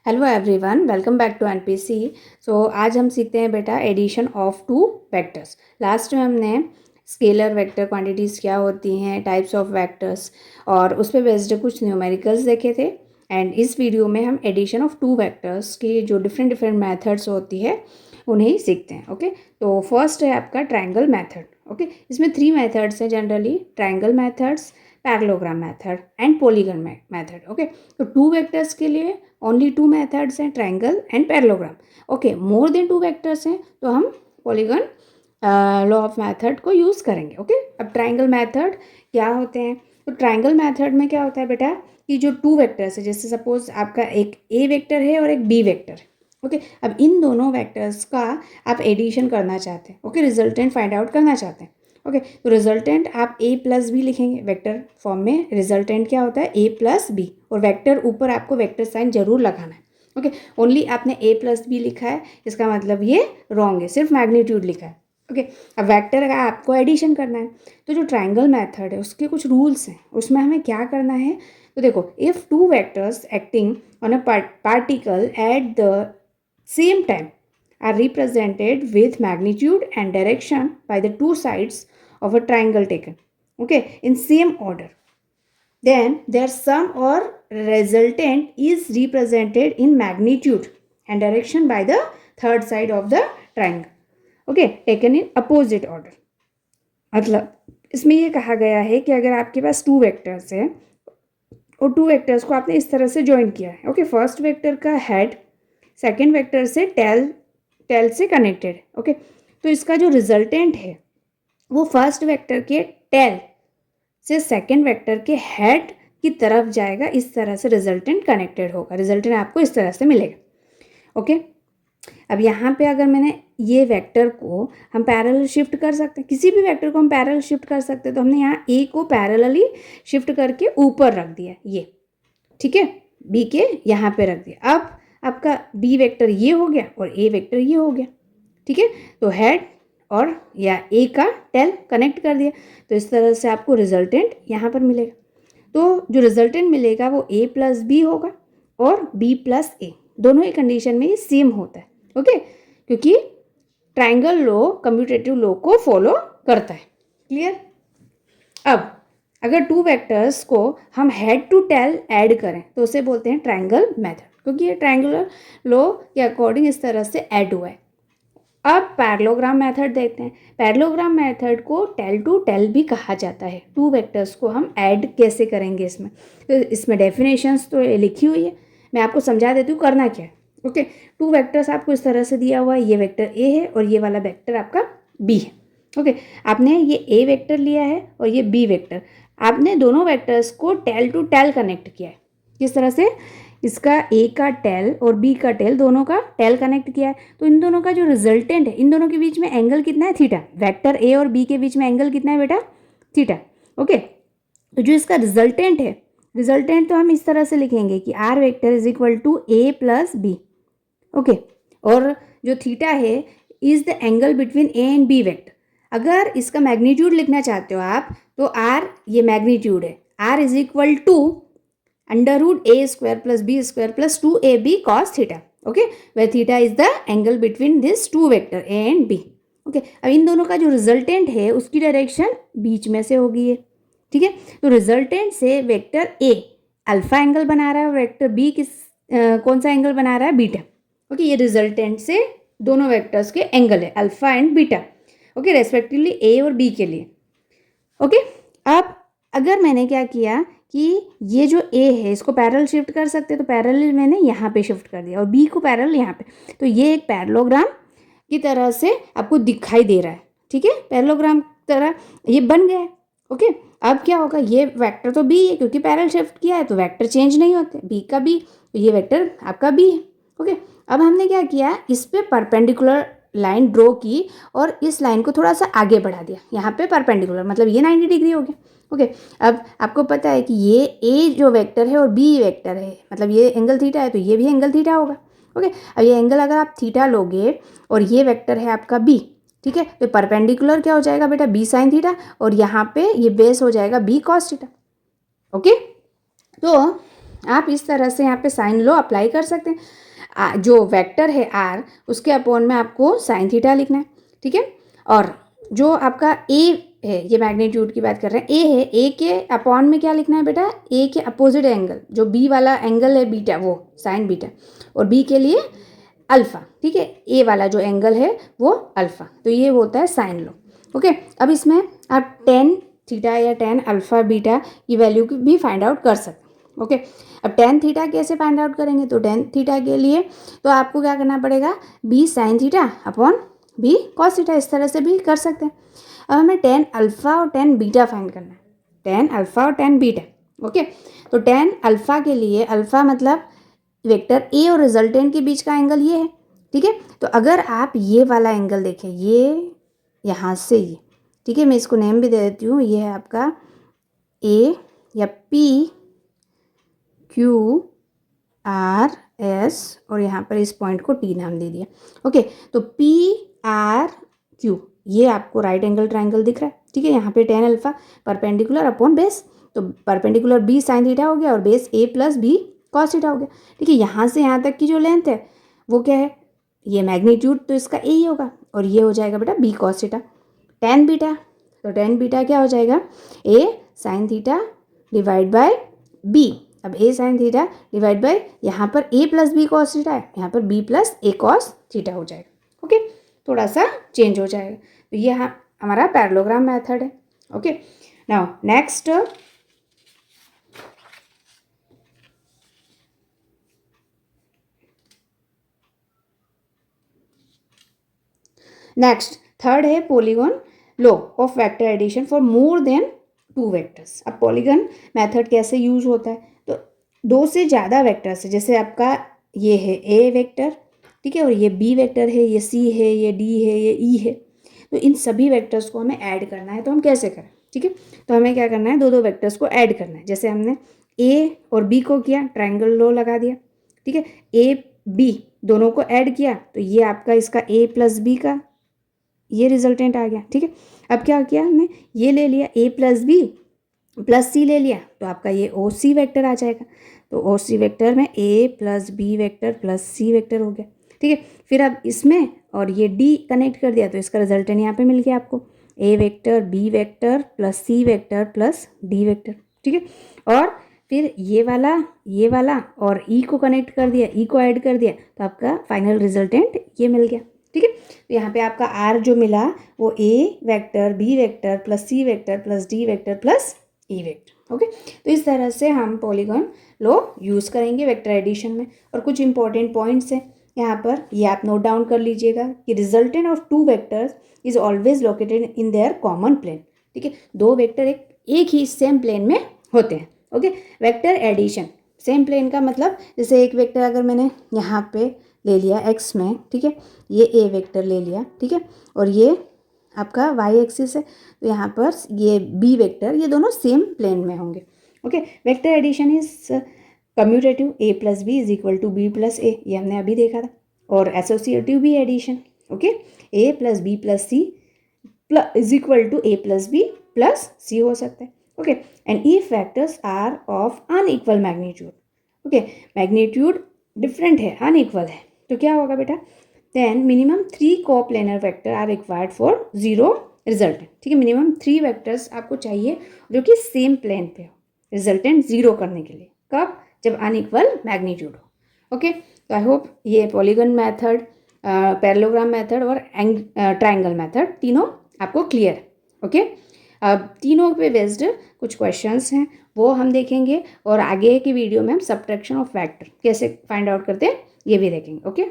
Hello everyone, welcome back to NPC. So आज हम सीखते हैं बेटा addition of two vectors. Last में हमने स्केलर वेक्टर क्वांटिटीज़ क्या होती हैं, टाइप्स ऑफ वेक्टर्स और उस पर बेस्ड कुछ न्यूमेरिकल्स देखे थे। एंड इस वीडियो में हम एडिशन ऑफ टू वेक्टर्स की जो डिफरेंट डिफरेंट मेथड्स होती है उन्हें ही सीखते हैं। ओके, तो फर्स्ट है आपका ट्रायंगल मेथड। ओके, इसमें 3 मेथड्स हैं generally: triangle methods, parallelogram method and polygon method. Okay, तो टू वेक्टर्स के लिए ओनली 2 मेथड्स हैं, triangle and parallelogram. Okay, more than 2 vectors हैं तो हम पॉलीगन लॉ ऑफ मेथड को यूज़ करेंगे। ओके, अब ट्रायंगल मेथड क्या होते हैं? तो ट्रायंगल मेथड में क्या होता है बेटा कि जो 2 वेक्टर्स है, जैसे सपोज आपका एक ए वेक्टर है और एक बी वेक्टर है। ओके, अब इन दोनों वेक्टर्स का आप एडिशन करना चाहते हैं। ओके, रिजल्टेंट फाइंड आउट करना चाहते हैं। ओके, तो रिजल्टेंट आप ए प्लस बी लिखेंगे वेक्टर फॉर्म में। रिजल्टेंट क्या होता है? ए प्लस बी, और वेक्टर ऊपर आपको वेक्टर साइन जरूर लगाना है। ओके, ओनली आपने ए प्लस बी लिखा है इसका मतलब ये रॉन्ग है, सिर्फ मैग्नीट्यूड लिखा है। ओके, अब वेक्टर का आपको एडिशन करना है। तो जो ट्रायंगल मेथड है उसके कुछ रूल्स हैं, उसमें हमें क्या करना है? तो देखो, if two vectors acting on a particle at the same time are represented with magnitude and direction by the two sides of a triangle taken, okay, in same order, then their sum or resultant is represented in magnitude and direction by the third side of the triangle, okay, taken in opposite order। मतलब इसमें ये कहा गया है कि अगर आपके पास 2 vectors हैं और 2 वेक्टर्स को आपने इस तरह से ज्वाइन किया है। ओके, फर्स्ट वेक्टर का हेड सेकेंड वेक्टर से टेल से कनेक्टेड है। ओके, तो इसका जो रिजल्टेंट है वो फर्स्ट वेक्टर के टेल से सेकेंड वेक्टर के हेड की तरफ जाएगा। इस तरह से रिजल्टेंट कनेक्टेड होगा, रिजल्टेंट आपको इस तरह से मिलेगा। ओके, अब यहाँ पे अगर मैंने ये वेक्टर को हम पैरेलल शिफ्ट कर सकते हैं, किसी भी वेक्टर को हम पैरेलल शिफ्ट कर सकते हैं, तो हमने यहाँ ए को पैरेलली शिफ्ट करके ऊपर रख दिया, ये ठीक है, बी के यहाँ पे रख दिया। अब आपका बी वेक्टर ये हो गया और ए वेक्टर ये हो गया, ठीक है। तो हेड और या ए का टेल कनेक्ट कर दिया, तो इस तरह से आपको रिजल्टेंट यहाँ पर मिलेगा। तो जो रिजल्टेंट मिलेगा वो ए प्लस बी होगा और बी प्लस ए, दोनों ही कंडीशन में ये सेम होता है। ओके, क्योंकि ट्रायंगल लॉ कम्यूटेटिव लॉ को फॉलो करता है। क्लियर? अब अगर 2 वेक्टर्स को हम हेड टू टेल ऐड करें तो उसे बोलते हैं ट्रायंगल मेथड, क्योंकि ये ट्रायंगुलर लॉ के अकॉर्डिंग इस तरह से ऐड हुआ है। अब पैरेललोग्राम मेथड देखते हैं। पैरेललोग्राम मेथड को टेल टू टेल भी कहा जाता है। 2 वेक्टर्स को हम ऐड कैसे करेंगे इसमें, तो इसमें डेफिनेशंस तो लिखी हुई है, मैं आपको समझा देती हूँ करना क्या है। ओके, 2 वेक्टर्स आपको इस तरह से दिया हुआ है, ये वेक्टर ए है और ये वाला वेक्टर आपका बी है। ओके, आपने ये ए वेक्टर लिया है और ये बी वेक्टर, आपने दोनों वेक्टर्स को टेल टू टेल कनेक्ट किया है। किस तरह से? इसका ए का टेल और बी का टेल, दोनों का टेल कनेक्ट किया है, तो इन दोनों का जो रिजल्टेंट है, इन दोनों के बीच में एंगल कितना है? थीटा। वेक्टर ए और बी के बीच में एंगल कितना है बेटा? थीटा। ओके, तो जो इसका रिजल्टेंट है, रिजल्टेंट तो हम इस तरह से लिखेंगे कि R vector is equal to A plus B. Okay, और जो थीटा है is the angle between A and B vector. अगर इसका मैग्नीट्यूड लिखना चाहते हो आप, तो आर ये मैग्नीट्यूड है, R is equal to under root A square plus B square plus 2ab cos theta. Okay, where theta is the angle between this 2 vector A and B. Okay, अब इन दोनों का जो रिजल्टेंट है उसकी direction बीच में से होगी ये, ठीक है। तो रिजल्टेंट से वेक्टर ए अल्फा एंगल बना रहा है और वेक्टर बी कौन सा एंगल बना रहा है? बीटा। ओके, ये रिजल्टेंट से दोनों वेक्टर्स के एंगल है, alpha and beta. Okay, respectively A और बी के लिए। ओके, अब अगर मैंने क्या किया कि ये जो ए है इसको पैरेलल शिफ्ट कर सकते हैं, तो पैरेलल मैंने यहाँ पे शिफ्ट कर दिया और बी को पैरेलल यहाँ पे, तो ये एक पैरेललोग्राम की तरह से आपको दिखाई दे रहा है, ठीक है। पैरेललोग्राम की तरह ये बन गया है। ओके, अब क्या होगा? ये वेक्टर तो बी है, क्योंकि पैरेलल शिफ्ट किया है तो वेक्टर चेंज नहीं होते, बी का बी, तो ये वेक्टर आपका बी है। ओके, अब हमने क्या किया, इस पर परपेंडिकुलर लाइन ड्रॉ की और इस लाइन को थोड़ा सा आगे बढ़ा दिया, यहाँ पे परपेंडिकुलर, मतलब ये 90 डिग्री हो गया। ओके, अब आपको पता है कि ये ए जो वेक्टर है और बी वेक्टर है, मतलब ये एंगल थीटा है तो ये भी एंगल थीटा होगा। ओके, अब ये एंगल अगर आप थीटा लोगे और ये वेक्टर है आपका बी, ठीक है, तो परपेंडिकुलर क्या हो जाएगा बेटा? बी साइन थीटा, और यहाँ पे ये बेस हो जाएगा बी कॉस थीटा। ओके, तो आप इस तरह से यहाँ पे साइन लॉ अप्लाई कर सकते हैं। जो वेक्टर है आर, उसके अपॉन में आपको साइन थीटा लिखना है, ठीक है। और जो आपका ए है, ये मैग्नीट्यूड की बात कर रहे हैं, ए है, ए के अपॉन में क्या लिखना है बेटा, ए के अपोजिट एंगल, जो बी वाला एंगल है बीटा, वो साइन बीटा, और बी के लिए अल्फ़ा, ठीक है। ए वाला जो एंगल है वो अल्फ़ा, तो ये होता है साइन लॉ। ओके, अब इसमें आप टेन थीटा या टेन अल्फ़ा बीटा की वैल्यू भी फाइंड आउट कर सकते हैं। ओके, अब टेन थीटा कैसे फाइंड आउट करेंगे, तो टेन थीटा के लिए तो आपको क्या करना पड़ेगा, B sine theta upon B cos theta, इस तरह से भी कर सकते हैं। अब हमें टेन अल्फ़ा और टेन बीटा फाइंड करना है, टेन अल्फ़ा और टेन बीटा। ओके, तो टेन अल्फ़ा के लिए, अल्फ़ा मतलब वेक्टर ए और रिजल्टेंट के बीच का एंगल ये है, ठीक है। तो अगर आप ये वाला एंगल देखें, ये यहाँ से ये, ठीक है, मैं इसको नेम भी दे देती हूँ, ये है आपका ए या पी क्यू आर एस, और यहाँ पर इस पॉइंट को टी नाम दे दिया। ओके, तो पी आर क्यू, ये आपको राइट एंगल ट्राइंगल दिख रहा है, ठीक है। यहाँ पे tan alpha perpendicular upon base, तो परपेंडिकुलर बी साइन थीटा हो गया और बेस ए प्लस बी कॉस थीटा हो गया, ठीक है। यहाँ से यहाँ तक की जो लेंथ है वो क्या है, ये मैग्नीट्यूड तो इसका ए ही होगा, और ये हो जाएगा बेटा B cos theta. Tan beta, तो टेन बीटा क्या हो जाएगा, A sine theta divide by B. अब A sine theta divide by, यहाँ पर A plus B cos theta है, यहाँ पर B plus A cos theta हो जाएगा। ओके, थोड़ा सा चेंज हो जाएगा। तो ये हमारा पैरेललोग्राम मेथड है। ओके, नाउ नेक्स्ट, थर्ड है polygon law of vector addition for more than two vectors. अब पॉलीगॉन मेथड कैसे यूज होता है, तो दो से ज़्यादा वेक्टर्स है, जैसे आपका ये है ए वेक्टर, ठीक है, और ये बी वेक्टर है, ये सी है, ये डी है, ये ई है। तो इन सभी वेक्टर्स को हमें ऐड करना है, तो हम कैसे करें, ठीक है। तो हमें क्या करना है, दो दो वेक्टर्स को ऐड करना है। जैसे हमने ए और बी को किया, ट्राइंगल लॉ लगा दिया, ठीक है। ए बी दोनों को ऐड किया, तो ये आपका इसका ए प्लस बी का ये रिजल्टेंट आ गया, ठीक है। अब क्या किया हमने, ये ले लिया ए प्लस बी प्लस सी ले लिया, तो आपका ये ओ सी वेक्टर आ जाएगा। तो ओ सी वेक्टर में ए plus B vector plus C vector हो गया, ठीक है। फिर अब इसमें और ये डी कनेक्ट कर दिया, तो इसका रिजल्टेंट यहाँ पे मिल गया आपको, ए vector B vector plus C vector plus D vector, ठीक है। और फिर ये वाला और ई को कनेक्ट कर दिया, ई को ऐड कर दिया, तो आपका फाइनल रिजल्टेंट ये मिल गया, ठीक है। तो यहाँ पे आपका आर जो मिला वो A vector B vector plus C vector plus D vector plus E vector. Okay, तो इस तरह से हम पॉलीगॉन लॉ यूज़ करेंगे वेक्टर एडिशन में। और कुछ इंपॉर्टेंट पॉइंट्स हैं यहाँ पर, ये आप नोट डाउन कर लीजिएगा कि resultant of two vectors is always located in their common plane, ठीक है। दो वेक्टर एक ही सेम प्लेन में होते हैं। Okay, vector addition same plane का मतलब, जैसे एक वेक्टर अगर मैंने यहाँ पे ले लिया एक्स में, ठीक है, ये ए वेक्टर ले लिया, ठीक है, और ये आपका वाई एक्सिस है, तो यहाँ पर ये बी वेक्टर, ये दोनों सेम प्लेन में होंगे। Okay, vector addition is commutative, A plus B is equal to B plus A, ये हमने अभी देखा था। और एसोसिएटिव भी addition, okay, A plus B plus C is equal to A plus B plus C हो सकता है। Okay, and if vectors are of unequal magnitude, okay, magnitude different है, अनइक्वल है, तो क्या होगा बेटा, then minimum 3 coplanar vector are required for zero resultant, ठीक है। मिनिमम 3 वेक्टर्स आपको चाहिए जो कि सेम प्लेन पे हो, रिजल्टेंट जीरो करने के लिए। कब, जब अनइक्वल मैग्नीट्यूड हो। ओके, तो आई होप ये पॉलीगन मेथड, पैरेललोग्राम मेथड और ट्राइंगल मेथड तीनों आपको क्लियर है। ओके, अब तीनों पे बेस्ड कुछ क्वेश्चंस हैं वो हम देखेंगे, और आगे की वीडियो में हम सब्ट्रैक्शन ऑफ वेक्टर कैसे फाइंड आउट करते हैं ये भी देखेंगे। ओके।